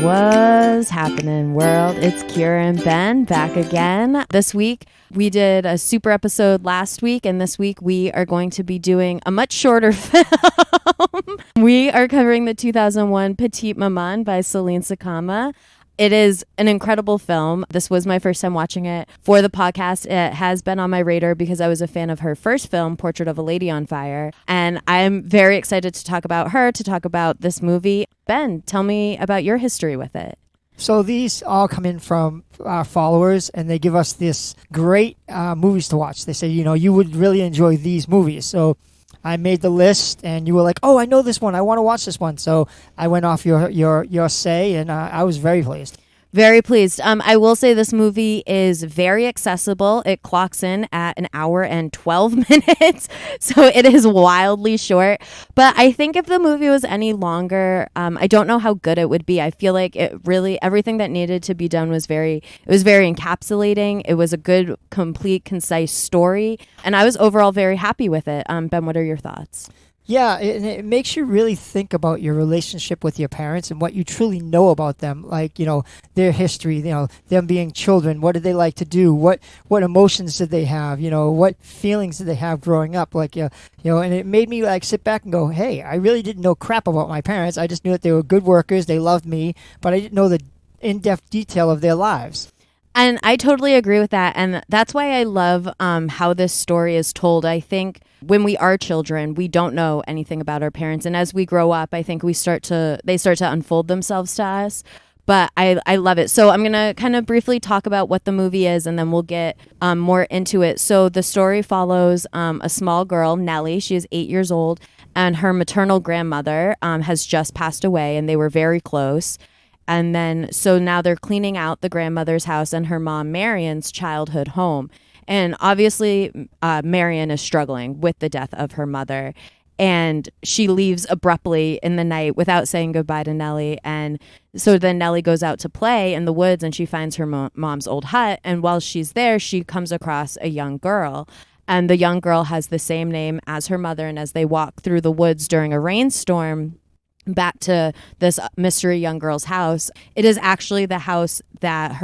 What's happening, world? It's Kyra and Ben back again. This week, we did a super episode last week, and this week we are going to be doing a much shorter film. We are covering the 2001 Petite Maman by Celine Sciamma. It is an incredible film. This was my first time watching it for the podcast. It has been on my radar because I was a fan of her first film, Portrait of a Lady on Fire. And I'm very excited to talk about her, to talk about this movie. Ben, tell me about your history with it. So these all come in from our followers, and they give us this great movies to watch. They say, you would really enjoy these movies. So I made the list, and you were like, oh, I know this one. I want to watch this one. So I went off your say, and I was very pleased. Very pleased. I will say this movie is very accessible. It clocks in at an hour and 12 minutes, so it is wildly short. But I think if the movie was any longer, I don't know how good it would be. I feel like it really, everything that needed to be done was very encapsulating. It was a good, complete, concise story, and I was overall very happy with it. Ben, what are your thoughts? Yeah, it makes you really think about your relationship with your parents and what you truly know about them, like, their history, them being children. What did they like to do? What emotions did they have? What feelings did they have growing up? And it made me sit back and go, hey, I really didn't know crap about my parents. I just knew that they were good workers. They loved me, but I didn't know the in-depth detail of their lives. And I totally agree with that. And that's why I love how this story is told. I think when we are children, we don't know anything about our parents. And as we grow up, I think they start to unfold themselves to us. But I love it. So I'm going to kind of briefly talk about what the movie is, and then we'll get more into it. So the story follows a small girl, Nelly. She is 8 years old, and her maternal grandmother has just passed away, and they were very close. And then, so now they're cleaning out the grandmother's house and her mom, Marion's childhood home. And obviously, Marion is struggling with the death of her mother. And she leaves abruptly in the night without saying goodbye to Nelly. And so then Nelly goes out to play in the woods, and she finds her mom's old hut. And while she's there, she comes across a young girl. And the young girl has the same name as her mother. And as they walk through the woods during a rainstorm, back to this mystery young girl's house, it is actually the house that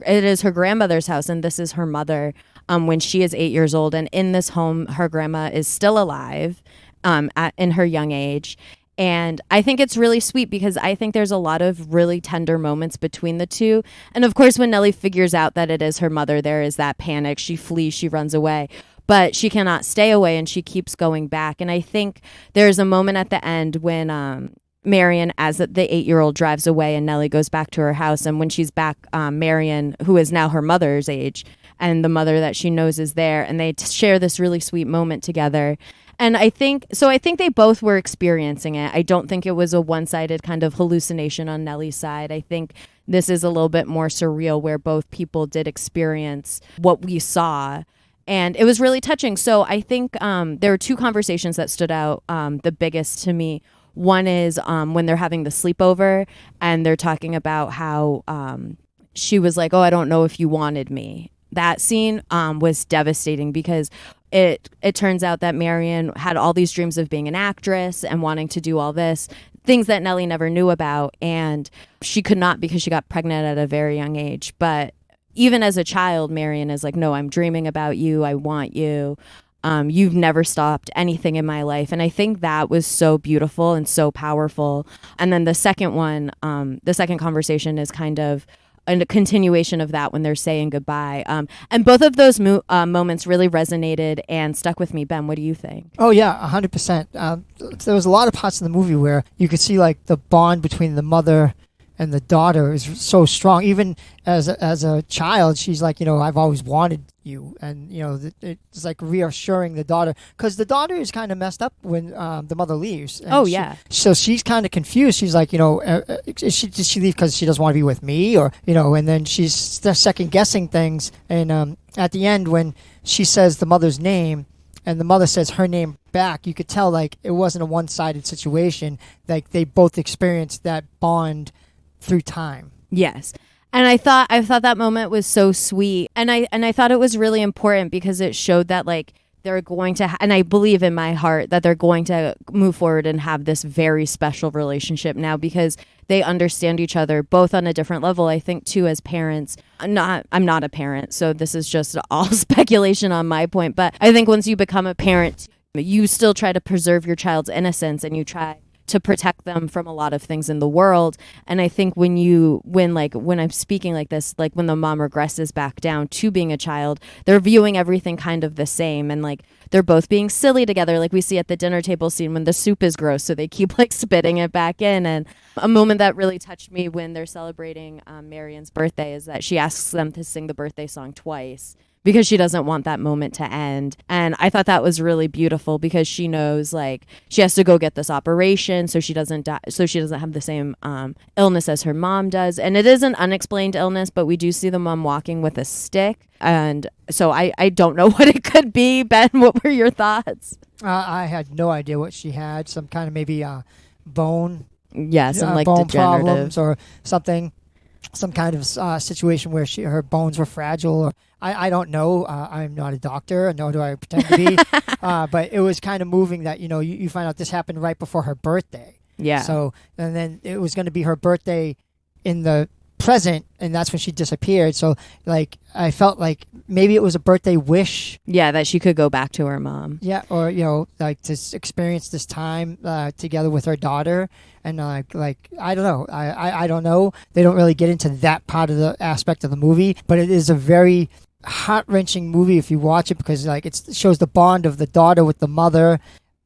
it is her grandmother's house, and this is her mother when she is 8 years old. And in this home, her grandma is still alive in her young age. And I think it's really sweet because I think there's a lot of really tender moments between the two. And of course, when Nelly figures out that it is her mother, there is that panic. She flees, she runs away. But she cannot stay away, and she keeps going back. And I think there's a moment at the end when Marion, as the 8-year-old, drives away, and Nelly goes back to her house. And when she's back, Marion, who is now her mother's age, and the mother that she knows is there, and they share this really sweet moment together. And I think they both were experiencing it. I don't think it was a one-sided kind of hallucination on Nelly's side. I think this is a little bit more surreal, where both people did experience what we saw. And it was really touching. So I think there were two conversations that stood out the biggest to me. One is when they're having the sleepover, and they're talking about how she was like, oh, I don't know if you wanted me. That scene was devastating because it turns out that Marion had all these dreams of being an actress and wanting to do all this, things that Nelly never knew about. And she could not because she got pregnant at a very young age. But even as a child, Marion is like, no, I'm dreaming about you. I want you. You've never stopped anything in my life. And I think that was so beautiful and so powerful. And then the second conversation is kind of a continuation of that when they're saying goodbye. And both of those moments really resonated and stuck with me. Ben, what do you think? Oh, yeah, 100%. There was a lot of parts in the movie where you could see the bond between the mother and the daughter is so strong. Even as a child, she's like, I've always wanted you. And, it's like reassuring the daughter. Because the daughter is kind of messed up when the mother leaves. And so she's kind of confused. She's like, did she leave because she doesn't want to be with me? Or, and then she's second guessing things. And at the end, when she says the mother's name, and the mother says her name back, you could tell it wasn't a one-sided situation. They both experienced that bond through time. Yes. And I thought that moment was so sweet. And I thought it was really important because it showed that they're going to, and I believe in my heart that they're going to move forward and have this very special relationship now because they understand each other both on a different level. I think too, as parents, I'm not a parent, so this is just all speculation on my point. But I think once you become a parent, you still try to preserve your child's innocence and you try to protect them from a lot of things in the world. And I think when I'm speaking like this, like when the mom regresses back down to being a child, they're viewing everything kind of the same. And like, they're both being silly together. Like we see at the dinner table scene when the soup is gross. So they keep like spitting it back in. And a moment that really touched me when they're celebrating Marion's birthday is that she asks them to sing the birthday song twice, because she doesn't want that moment to end. And I thought that was really beautiful because she knows like she has to go get this operation so she doesn't die, so she doesn't have the same illness as her mom does. And it is an unexplained illness, but we do see the mom walking with a stick. And so I don't know what it could be. Ben, what were your thoughts? I had no idea what she had. Some kind of maybe bone. Yeah, some like bone degenerative problems or something. Some kind of situation where her bones were fragile, or I don't know. I'm not a doctor, nor do I pretend to be. But it was kind of moving that you find out this happened right before her birthday. Yeah. So and then it was going to be her birthday in the present, and that's when she disappeared. So like I felt like maybe it was a birthday wish. Yeah, that she could go back to her mom. Yeah, or like to experience this time together with her daughter. And like I don't know. I don't know. They don't really get into that part of the aspect of the movie, but it is a very heart-wrenching movie if you watch it, because like it shows the bond of the daughter with the mother,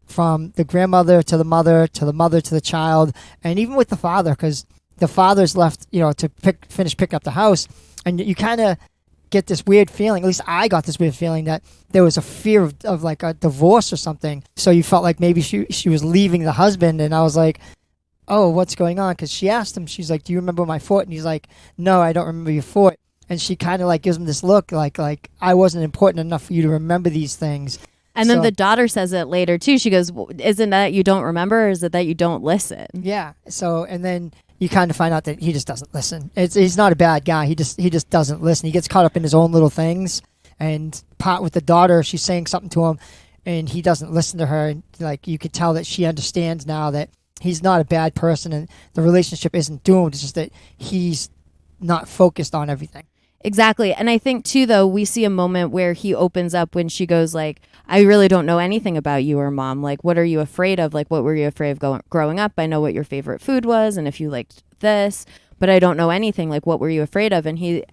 from the grandmother to the mother to the mother to the child, and even with the father, because the father's left to finish picking up the house, and you kind of get this weird feeling, at least I got this weird feeling, that there was a fear of like a divorce or something. So you felt like maybe she was leaving the husband, and I was like, oh, what's going on? Because she asked him, she's like, do you remember my fort? And he's like, no, I don't remember your fort. And she kind of like gives him this look like I wasn't important enough for you to remember these things. And then the daughter says it later too. She goes, isn't that you don't remember, or is it that you don't listen? Yeah. So, and then you kind of find out that he just doesn't listen. He's not a bad guy. He just doesn't listen. He gets caught up in his own little things. And part with the daughter, she's saying something to him, and he doesn't listen to her. And like you could tell that she understands now that he's not a bad person, and the relationship isn't doomed. It's just that he's not focused on everything. Exactly. And I think too, though, we see a moment where he opens up when she goes like, I really don't know anything about you or mom. Like, what are you afraid of? Like, what were you afraid of growing up? I know what your favorite food was and if you liked this, but I don't know anything. Like, what were you afraid of? And you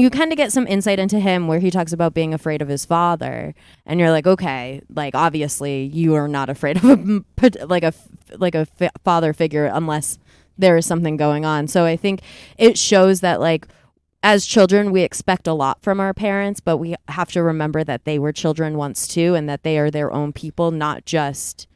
kind of get some insight into him where he talks about being afraid of his father. And you're like, okay, like, obviously you are not afraid of a father figure unless there is something going on. So I think it shows that like, as children, we expect a lot from our parents, but we have to remember that they were children once too, and that they are their own people, not just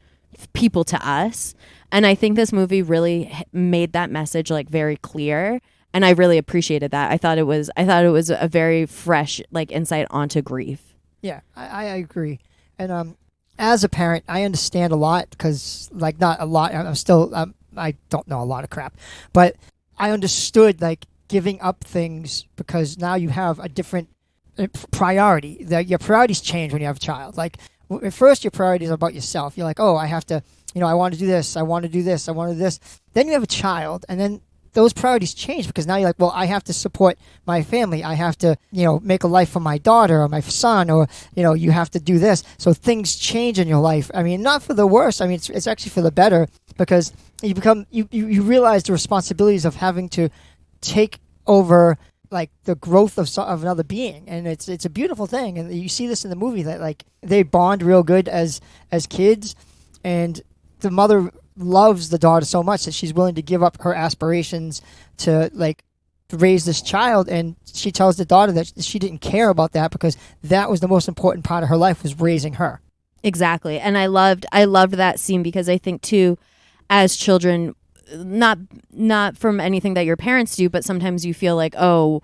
people to us. And I think this movie really made that message like very clear, and I really appreciated that. I thought it was a very fresh like insight onto grief. Yeah, I agree. And as a parent, I understand a lot, because like not a lot. I'm still I don't know a lot of crap, but I understood like giving up things, because now you have a different priority. Your priorities change when you have a child. Like at first your priorities are about yourself. You're like, oh, I have to, I want to do this, I want to do this, I want to do this. Then you have a child, and then those priorities change, because now you're like, well, I have to support my family. I have to, make a life for my daughter or my son, or, you have to do this. So things change in your life. I mean, not for the worse. I mean, it's actually for the better, because you realize the responsibilities of having to take over like the growth of another being, and it's a beautiful thing. And you see this in the movie, that like they bond real good as kids, and the mother loves the daughter so much that she's willing to give up her aspirations to like raise this child. And she tells the daughter that she didn't care about that, because that was the most important part of her life, was raising her. Exactly. And I loved that scene, because I think too, as children, not from anything that your parents do, but sometimes you feel like, oh,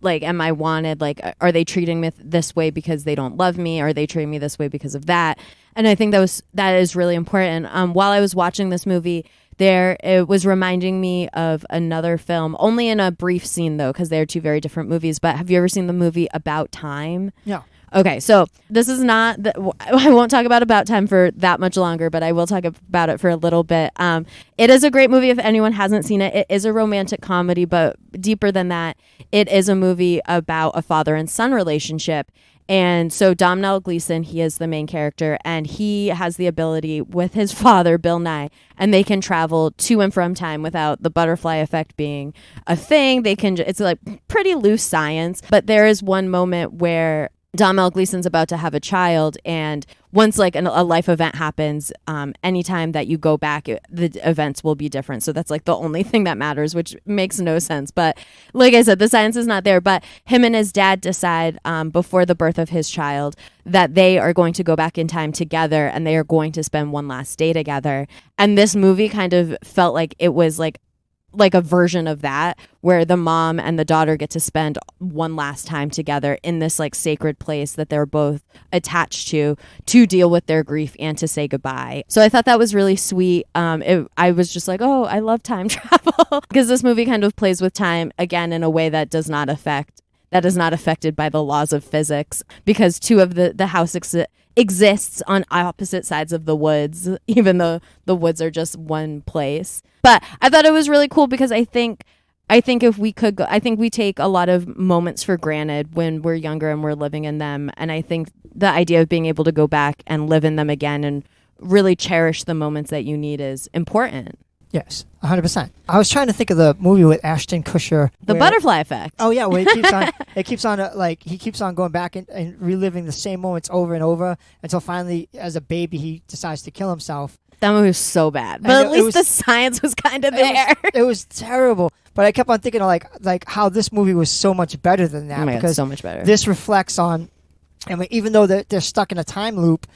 am I wanted? Like, are they treating me this way because they don't love me? Are they treating me this way because of that? And I think that is really important. While I was watching this movie, it was reminding me of another film, only in a brief scene though, because they're two very different movies. But have you ever seen the movie About Time? Yeah. Okay, so this is not I won't talk about time for that much longer, but I will talk about it for a little bit. It is a great movie if anyone hasn't seen it. It is a romantic comedy, but deeper than that, it is a movie about a father and son relationship. And so Domhnall Gleeson, he is the main character, and he has the ability with his father, Bill Nye, and they can travel to and from time without the butterfly effect being a thing. It's like pretty loose science, but there is one moment where Domhnall Gleeson's about to have a child, and once like a life event happens, anytime that you go back, the events will be different. So that's like the only thing that matters, which makes no sense. But like I said, the science is not there. But him and his dad decide before the birth of his child that they are going to go back in time together, and they are going to spend one last day together. And this movie kind of felt like it was like a version of that, where the mom and the daughter get to spend one last time together in this like sacred place that they're both attached to deal with their grief and to say goodbye. So I thought that was really sweet. I was just like, oh, I love time travel, because this movie kind of plays with time again in a way that is not affected by the laws of physics, because two of the house exists on opposite sides of the woods, even though the woods are just one place. But I thought it was really cool because I think if we could go, I think we take a lot of moments for granted when we're younger and we're living in them. And I think the idea of being able to go back and live in them again and really cherish the moments that you need is important. Yes, 100%. I was trying to think of the movie with Ashton Kutcher. The Butterfly Effect. Oh yeah, where he keeps on going back and reliving the same moments over and over until finally, as a baby, he decides to kill himself. That movie was so bad, but at least the science was kind of there. It was terrible, but I kept on thinking of like how this movie was so much better than that. Oh my because God, so much better. This reflects on, I mean, even though they're stuck in a time loop,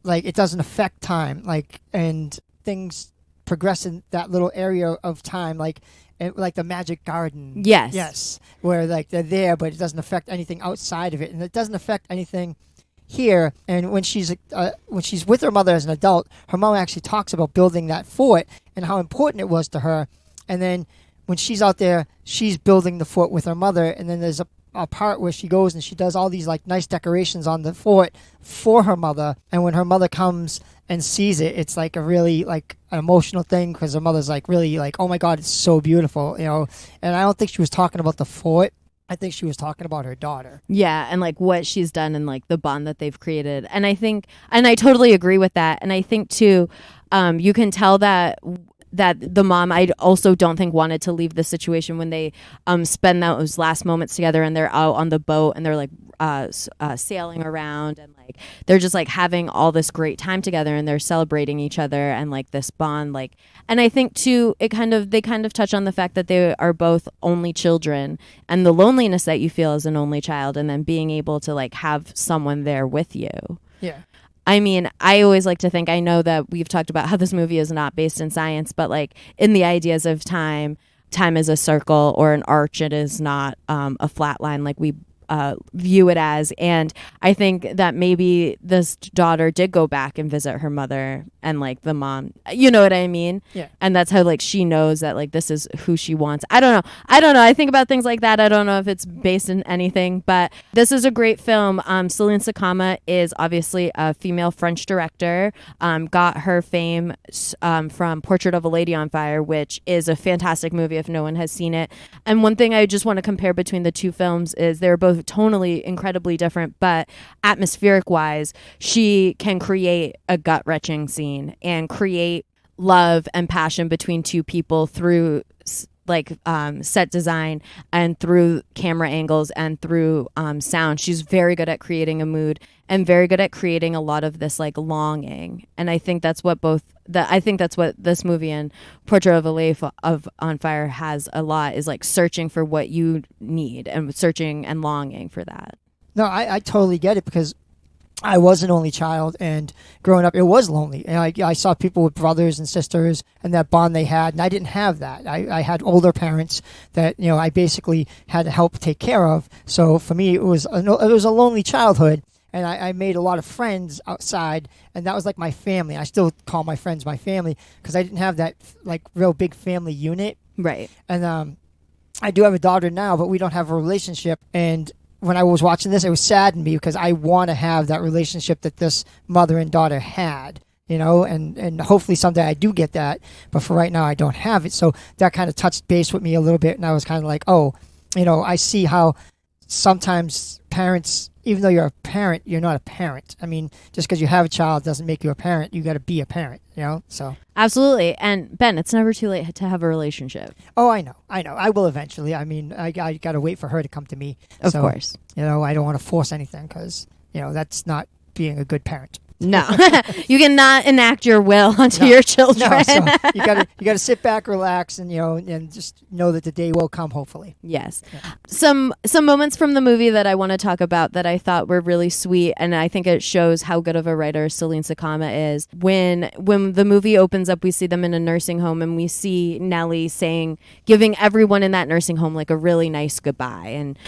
like it doesn't affect time, like, and things progress in that little area of time, like the magic garden. Yes, where like they're there, but it doesn't affect anything outside of it, and it doesn't affect anything here. And when she's with her mother as an adult, her mom actually talks about building that fort and how important it was to her. And then when she's out there, she's building the fort with her mother, and then there's a part where she goes and she does all these like nice decorations on the fort for her mother. And when her mother comes and sees it, it's like a really like an emotional thing, because her mother's like really like, oh my God, it's so beautiful, you know. And I don't think she was talking about the fort. I think she was talking about her daughter. Yeah, and like what she's done and like the bond that they've created. And I totally agree with that. And I think too, you can tell that the mom, I also don't think, wanted to leave the situation when they spend those last moments together and they're out on the boat and they're like sailing around, and like they're just like having all this great time together and they're celebrating each other and like this bond. Like, and I think too, they kind of touch on the fact that they are both only children and the loneliness that you feel as an only child, and then being able to like have someone there with you. Yeah. I mean, I always like to think, I know that we've talked about how this movie is not based in science, but like in the ideas of time is a circle or an arch. It is not a flat line like we view it as. And I think that maybe this daughter did go back and visit her mother and like the mom, you know what I mean? Yeah. And that's how like she knows that like this is who she wants. I don't know. I think about things like that. I don't know if it's based in anything, but this is a great film. Celine Sciamma is obviously a female French director, got her fame from Portrait of a Lady on Fire, which is a fantastic movie if no one has seen it. And one thing I just want to compare between the two films is they're both tonally incredibly different, but atmospheric wise, she can create a gut-wrenching scene and create love and passion between two people through like set design and through camera angles and through sound. She's very good at creating a mood and very good at creating a lot of this like longing. And I think that's what this movie and Portrait of a Lady on Fire has a lot, is like searching for what you need and searching and longing for that. No, I totally get it, because I was an only child, and growing up, it was lonely. And I saw people with brothers and sisters and that bond they had, and I didn't have that. I had older parents that, you know, I basically had to help take care of. So for me, it was a lonely childhood, and I made a lot of friends outside, and that was like my family. I still call my friends my family, because I didn't have that like real big family unit. Right. And I do have a daughter now, but we don't have a relationship, and when I was watching this, it was saddened me because I want to have that relationship that this mother and daughter had, and hopefully someday I do get that. But for right now, I don't have it. So that kind of touched base with me a little bit. And I was kind of like, oh, I see how sometimes parents, even though you're a parent, you're not a parent. I mean, just because you have a child doesn't make you a parent. You got to be a parent, so. Absolutely. And Ben, it's never too late to have a relationship. Oh, I know. I will eventually. I mean, I got to wait for her to come to me. Of course. I don't want to force anything because, that's not being a good parent. No, you cannot enact your will onto your children. No, so you gotta sit back, relax, and and just know that the day will come. Hopefully, yes. Yeah. Some moments from the movie that I want to talk about that I thought were really sweet, and I think it shows how good of a writer Celine Sciamma is. When the movie opens up, we see them in a nursing home, and we see Nelly giving everyone in that nursing home like a really nice goodbye, and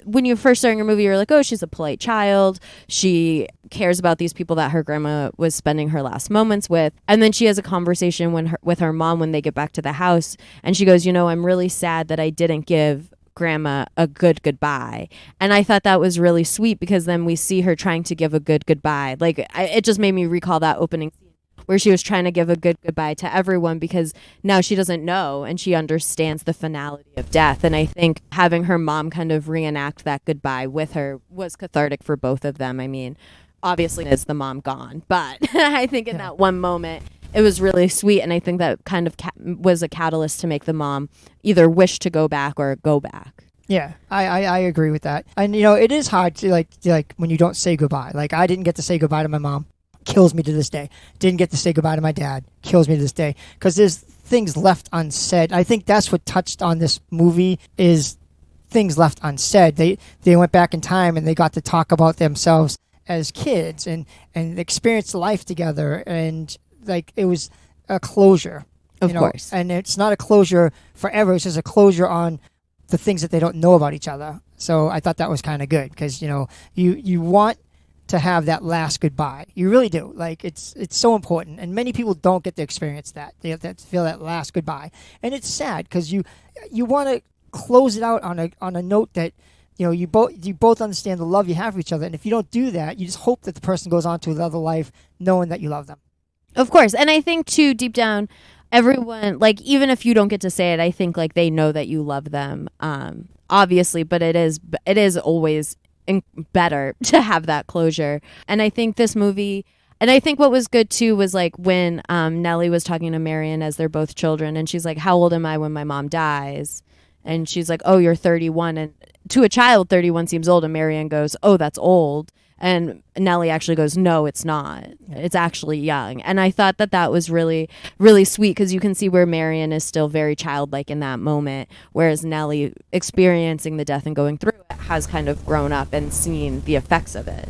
when you first start your movie, you're like, oh, she's a polite child. She cares about these people that her grandma was spending her last moments with. And then she has a conversation with her mom when they get back to the house. And she goes, I'm really sad that I didn't give grandma a good goodbye. And I thought that was really sweet because then we see her trying to give a good goodbye. Like, it just made me recall that opening scene where she was trying to give a good goodbye to everyone because now she doesn't know and she understands the finality of death. And I think having her mom kind of reenact that goodbye with her was cathartic for both of them. I mean, obviously is the mom gone, but I think in that one moment it was really sweet, and I think that kind of was a catalyst to make the mom either wish to go back or go back. Yeah, I agree with that. And it is hard to like when you don't say goodbye. Like, I didn't get to say goodbye to my mom, kills me to this day. Didn't get to say goodbye to my dad, kills me to this day, because there's things left unsaid. I think that's what touched on this movie is things left unsaid. They went back in time and they got to talk about themselves as kids and experience life together, and like it was a closure, of course. And it's not a closure forever. It's just a closure on the things that they don't know about each other. So I thought that was kind of good because you want to have that last goodbye. You really do. Like it's so important, and many people don't get to experience that. They have to feel that last goodbye, and it's sad because you want to close it out on a note that. You both understand the love you have for each other. And if you don't do that, you just hope that the person goes on to another life knowing that you love them. Of course. And I think, too, deep down, everyone, like, even if you don't get to say it, I think, like, they know that you love them, obviously. But it is always better to have that closure. And I think this movie... And I think what was good, too, was, like, when Nelly was talking to Marion as they're both children. And she's like, how old am I when my mom dies? And she's like, oh, you're 31. And to a child, 31 seems old. And Marianne goes, oh, that's old. And Nelly actually goes, no, it's not. It's actually young. And I thought that was really, really sweet because you can see where Marianne is still very childlike in that moment, whereas Nelly, experiencing the death and going through it, has kind of grown up and seen the effects of it.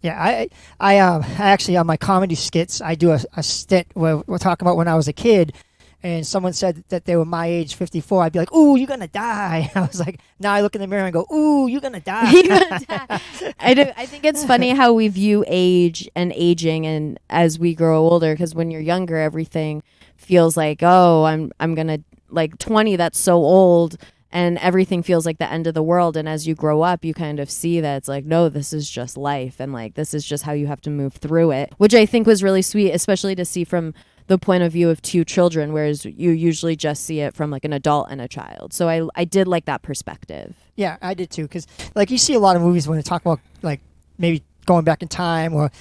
Yeah, I actually, on my comedy skits, I do a stint where we're talking about when I was a kid. And someone said that they were my age, 54, I'd be like, ooh, you're going to die. I was like, now I look in the mirror and go, ooh, you're going to die. You're gonna die. I think it's funny how we view age and aging and as we grow older, because when you're younger, everything feels like, oh, I'm going to, like 20, that's so old. And everything feels like the end of the world. And as you grow up, you kind of see that it's like, no, this is just life. And like, this is just how you have to move through it, which I think was really sweet, especially to see from the point of view of two children, whereas you usually just see it from like an adult and a child. So I did like that perspective. Yeah, I did too. Because like you see a lot of movies when they talk about like maybe going back in time or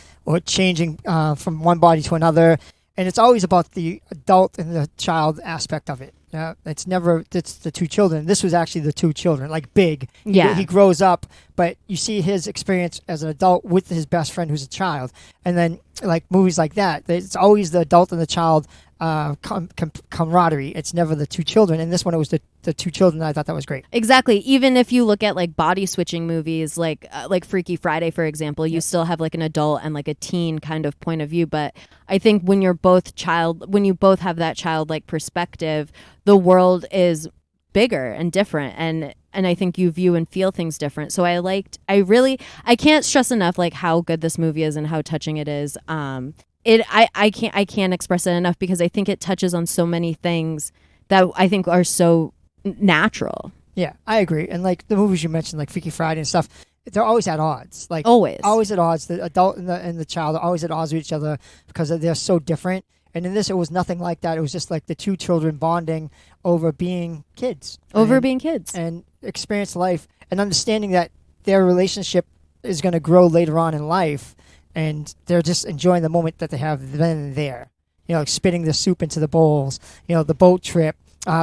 changing from one body to another. And it's always about the adult and the child aspect of it. It's the two children. This was actually the two children, like big. Yeah. He grows up, but you see his experience as an adult with his best friend who's a child. And then like movies like that, it's always the adult and the child camaraderie. It's never the two children. And this one, it was the two children. I thought that was great. Exactly. Even if you look at like body switching movies, like Freaky Friday, for example, you still have like an adult and like a teen kind of point of view. But I think when you both have that childlike perspective, the world is bigger and different. And I think you view and feel things different. So I can't stress enough like how good this movie is and how touching it is. I can't express it enough because I think it touches on so many things that I think are so natural. Yeah, I agree. And like the movies you mentioned, like Freaky Friday and stuff, they're always at odds. Like always at odds. The adult and the child are always at odds with each other because they're so different. And in this, it was nothing like that. It was just like the two children bonding over being kids. And experience life and understanding that their relationship is going to grow later on in life. And they're just enjoying the moment that they have then and there. You know, like spitting the soup into the bowls, you know, the boat trip,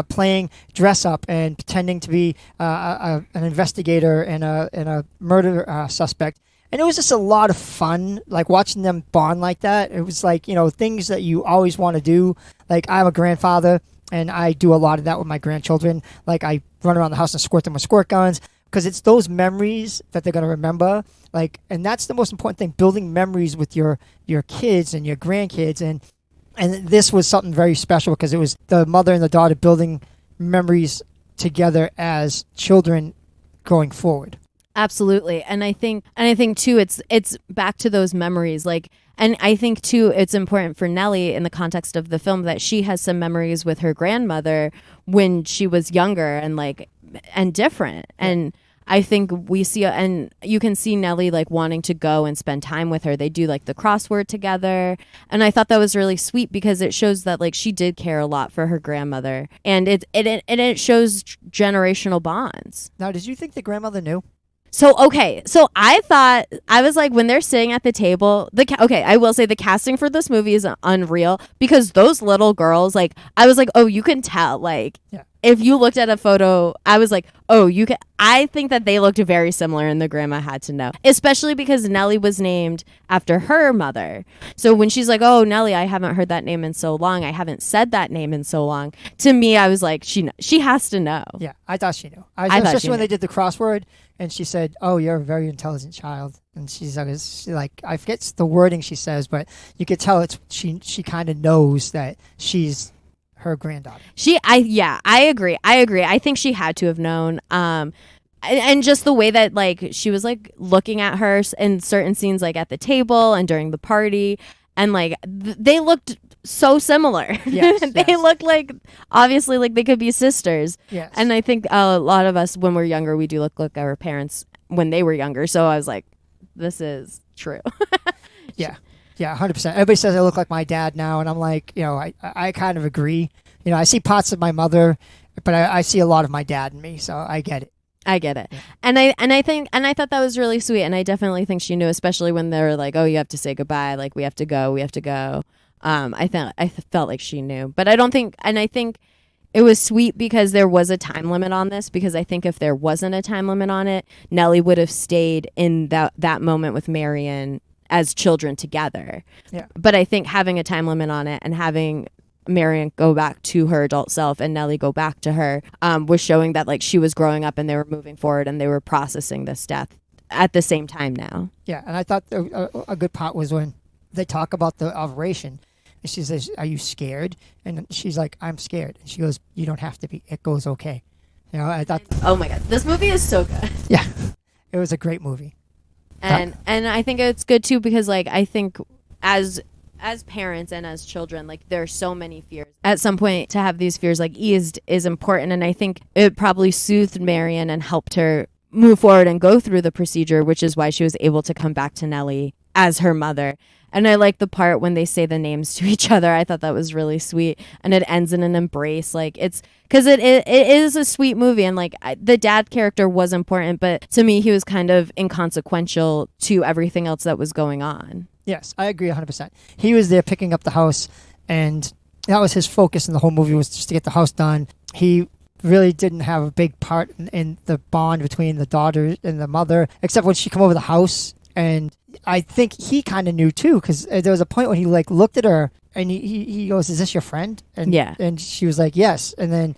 playing dress up and pretending to be an investigator and a murder suspect. And it was just a lot of fun, like watching them bond like that. It was like, you know, things that you always want to do. Like I'm a grandfather and I do a lot of that with my grandchildren. Like I run around the house and squirt them with squirt guns because it's those memories that they're going to remember. Like, and that's the most important thing, building memories with your kids and your grandkids. And this was something very special because it was the mother and the daughter building memories together as children going forward. Absolutely. And I think too, it's back to those memories. Like, and I think too, it's important for Nelly in the context of the film that she has some memories with her grandmother when she was younger and different. Yeah. And I think we see, and you can see Nelly like wanting to go and spend time with her. They do like the crossword together. And I thought that was really sweet because it shows that like she did care a lot for her grandmother, and it shows generational bonds. Now, did you think the grandmother knew? So I thought, I was like, when they're sitting at the table, I will say the casting for this movie is unreal because those little girls, like, I was like, oh, you can tell, like, yeah. If you looked at a photo, I was like, oh, you can. I think that they looked very similar, and the grandma had to know, especially because Nelly was named after her mother. So when she's like, oh, Nelly, I haven't heard that name in so long. I haven't said that name in so long. To me, I was like, she has to know. Yeah, I thought she knew. Especially when they did the crossword, and she said, oh, you're a very intelligent child. And she's like, I forget the wording she says, but you could tell she kind of knows that she's her granddaughter. I agree. I think she had to have known. And just the way that like she was like looking at her in certain scenes, like at the table and during the party, and like they looked so similar. Yes, they looked like obviously like they could be sisters. Yes. And I think a lot of us when we're younger, we do look like our parents when they were younger. So I was like, this is true. Yeah. Yeah, 100%. Everybody says I look like my dad now, and I'm like, you know, I kind of agree. You know, I see parts of my mother, but I see a lot of my dad in me, so I get it. Yeah. And I thought that was really sweet, and I definitely think she knew, especially when they were like, oh, you have to say goodbye, like we have to go. I felt like she knew, but I don't think, and I think it was sweet because there was a time limit on this, because I think if there wasn't a time limit on it, Nelly would have stayed in that moment with Marion as children together. Yeah. But I think having a time limit on it and having Marion go back to her adult self and Nelly go back to her was showing that like she was growing up and they were moving forward and they were processing this death at the same time now. Yeah, and I thought a good part was when they talk about the operation. And she says, are you scared? And she's like, I'm scared. And she goes, you don't have to be. It goes okay. You know, I thought... Oh my God. This movie is so good. Yeah. It was a great movie. And I think it's good too because like I think as parents and as children, like there are so many fears. At some point to have these fears like eased is important, and I think it probably soothed Marion and helped her move forward and go through the procedure, which is why she was able to come back to Nelly as her mother. And I like the part when they say the names to each other. I thought that was really sweet. And it ends in an embrace. Like it's because it is a sweet movie. And like the dad character was important, but to me, he was kind of inconsequential to everything else that was going on. Yes, I agree 100%. He was there picking up the house, and that was his focus in the whole movie, was just to get the house done. He really didn't have a big part in the bond between the daughter and the mother, except when she come over the house. And I think he kind of knew too, because there was a point when he like looked at her and he goes, "Is this your friend?" And yeah, and she was like, "Yes." And then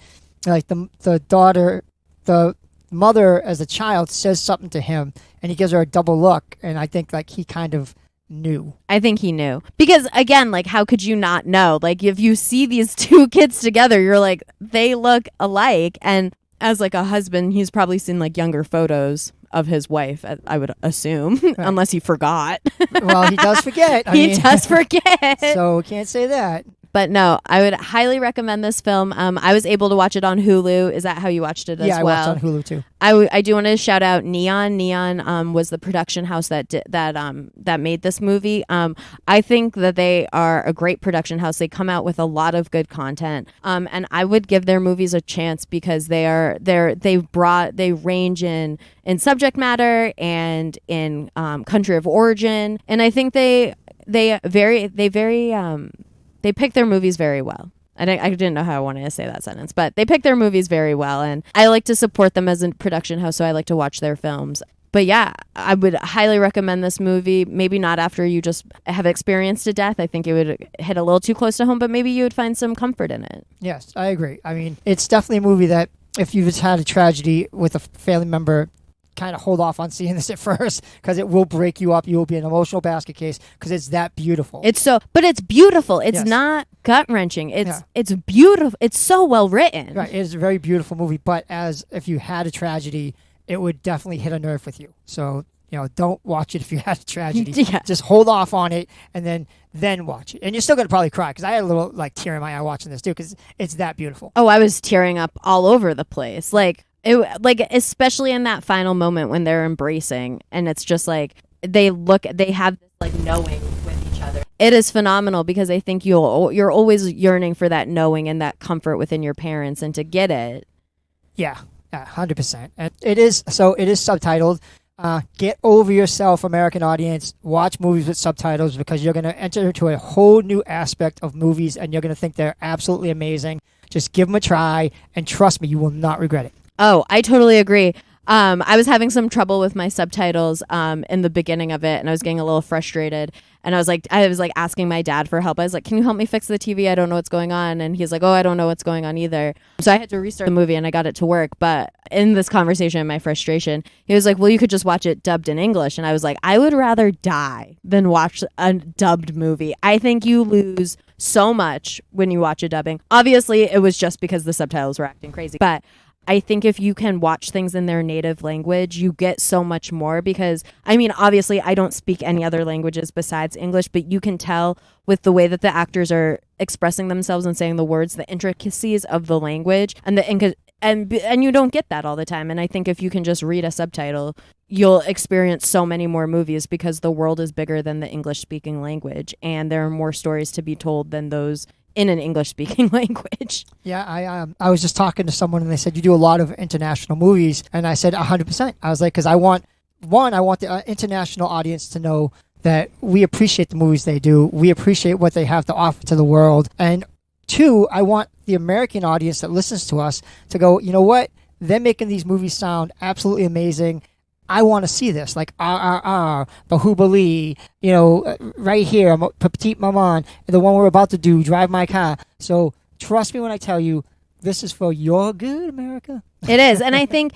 like the daughter, the mother as a child says something to him, and he gives her a double look, and I think like he kind of knew. I think he knew, because again, like how could you not know? Like if you see these two kids together, you're like, they look alike. And as like a husband, he's probably seen like younger photos of his wife, I would assume, right. Unless he forgot. Well, he does forget. He does forget. So we can't say that. But no, I would highly recommend this film. I was able to watch it on Hulu. Is that how you watched it as well? Yeah, I watched it on Hulu too. I do want to shout out Neon. Neon was the production house that made this movie. I think that they are a great production house. They come out with a lot of good content. And I would give their movies a chance because they range in subject matter and in country of origin. And I think they pick their movies very well. I didn't know how I wanted to say that sentence, but they pick their movies very well, and I like to support them as a production house, so I like to watch their films. But yeah, I would highly recommend this movie. Maybe not after you just have experienced a death. I think it would hit a little too close to home, but maybe you would find some comfort in it. Yes, I agree. I mean, it's definitely a movie that if you've had a tragedy with a family member, kind of hold off on seeing this at first because it will break you up. You will be an emotional basket case because it's that beautiful. But it's beautiful. It's Yes. not gut wrenching. It's beautiful. It's so well written. Right, it is a very beautiful movie. But if you had a tragedy, it would definitely hit a nerve with you. So don't watch it if you had a tragedy. Yeah. Just hold off on it and then watch it. And you're still gonna probably cry because I had a little tear in my eye watching this too because it's that beautiful. Oh, I was tearing up all over the place. Especially in that final moment when they're embracing, and it's just like they have this knowing with each other. It is phenomenal because I think you're always yearning for that knowing and that comfort within your parents, and to get it. Yeah, 100%. It is subtitled. Get over yourself, American audience. Watch movies with subtitles because you're going to enter into a whole new aspect of movies, and you're going to think they're absolutely amazing. Just give them a try, and trust me, you will not regret it. Oh, I totally agree. I was having some trouble with my subtitles in the beginning of it, and I was getting a little frustrated. And I was asking my dad for help. I was like, "Can you help me fix the TV? I don't know what's going on." And he's like, "Oh, I don't know what's going on either." So I had to restart the movie, and I got it to work. But in this conversation, my frustration, he was like, "Well, you could just watch it dubbed in English." And I was like, "I would rather die than watch a dubbed movie. I think you lose so much when you watch a dubbing." Obviously, it was just because the subtitles were acting crazy, but I think if you can watch things in their native language, you get so much more because, obviously I don't speak any other languages besides English, but you can tell with the way that the actors are expressing themselves and saying the words, the intricacies of the language, and you don't get that all the time. And I think if you can just read a subtitle, you'll experience so many more movies because the world is bigger than the English speaking language, and there are more stories to be told than those in an English-speaking language. Yeah, I was just talking to someone and they said you do a lot of international movies, and I said 100%. I was like, because I want the international audience to know that we appreciate the movies they do, we appreciate what they have to offer to the world, and two, I want the American audience that listens to us to go, you know what? They're making these movies sound absolutely amazing. I want to see this, like RRR, Bahubali, right here, Petite Maman, the one we're about to do, Drive My Car. So trust me when I tell you, this is for your good, America. It is, and I think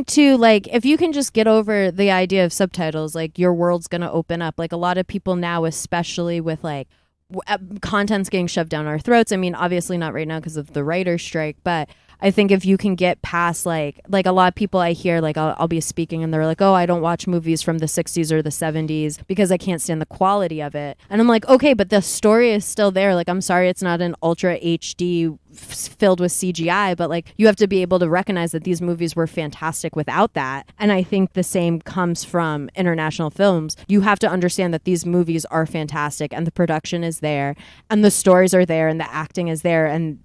too, if you can just get over the idea of subtitles, your world's gonna open up. A lot of people now, especially with content's getting shoved down our throats. Obviously not right now because of the writer's strike, but I think if you can get past a lot of people I hear, I'll be speaking and they're like, "Oh, I don't watch movies from the 60s or the 70s because I can't stand the quality of it." And I'm like, "Okay, but the story is still there. I'm sorry it's not an ultra HD filled with CGI, but you have to be able to recognize that these movies were fantastic without that." And I think the same comes from international films. You have to understand that these movies are fantastic and the production is there and the stories are there and the acting is there, and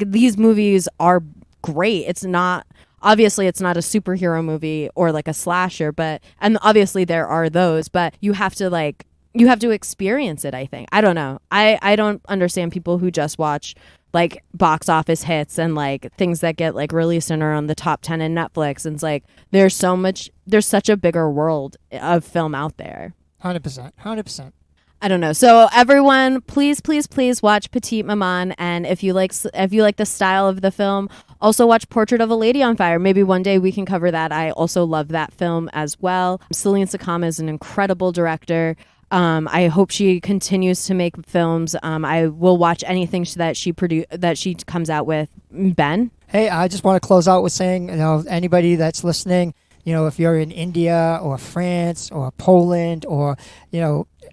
these movies are great. It's not a superhero movie or a slasher, and obviously there are those, but you have to experience it. I think. I don't know. I don't understand people who just watch box office hits and things that get released and are on the top 10 in Netflix. And it's there's such a bigger world of film out there. 100%. I don't know. So everyone, please, please, please watch Petite Maman. And if you like the style of the film, also watch Portrait of a Lady on Fire. Maybe one day we can cover that. I also love that film as well. Celine Sciamma is an incredible director. I hope she continues to make films. I will watch anything that she comes out with. Ben? Hey, I just want to close out with saying, anybody that's listening, if you're in India or France or Poland or,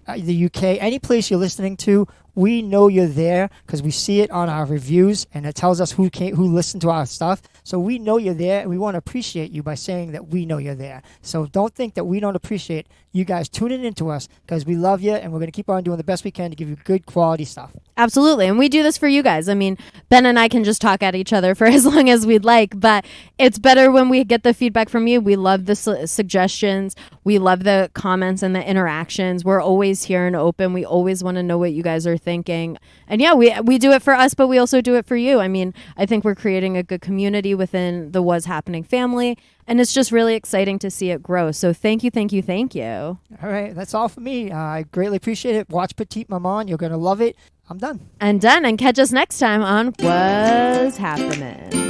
the UK, any place you're listening to, we know you're there because we see it on our reviews, and it tells us who listened to our stuff. So we know you're there, and we want to appreciate you by saying that we know you're there. So don't think that we don't appreciate you guys tuning into us, because we love you, and we're going to keep on doing the best we can to give you good quality stuff. Absolutely. And we do this for you guys. I mean, Ben and I can just talk at each other for as long as we'd like, but it's better when we get the feedback from you. We love the suggestions. We love the comments and the interactions. We're always here and open. We always want to know what you guys are thinking. And yeah, we do it for us, but we also do it for you. I mean, I think we're creating a good community within the Woz Happening family, and it's just really exciting to see it grow. So thank you, thank you, thank you. All right, that's all for me. I greatly appreciate it. Watch Petite Maman. You're going to love it. I'm done. And catch us next time on Woz Happening.